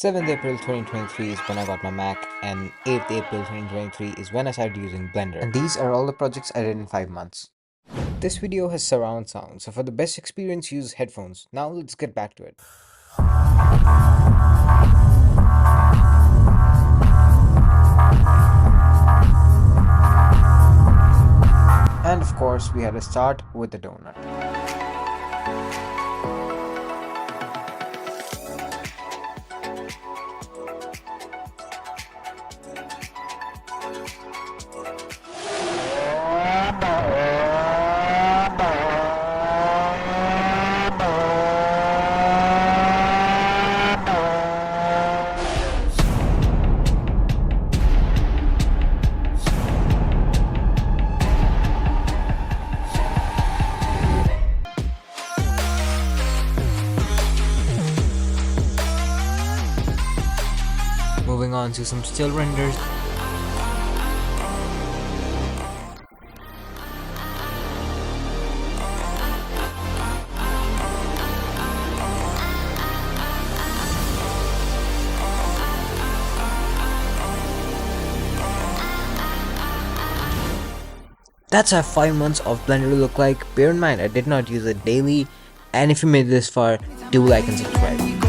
7th April 2023 is when I got my Mac, and 8th April 2023 is when I started using Blender. And these are all the projects I did in 5 months. This video has surround sound, so for the best experience use headphones. Now let's get back to it. And of course, we had to start with the donut. Moving on to some still renders. That's how 5 months of Blender look like. Bear in mind, I did not use it daily, and if you made it this far, do like and subscribe.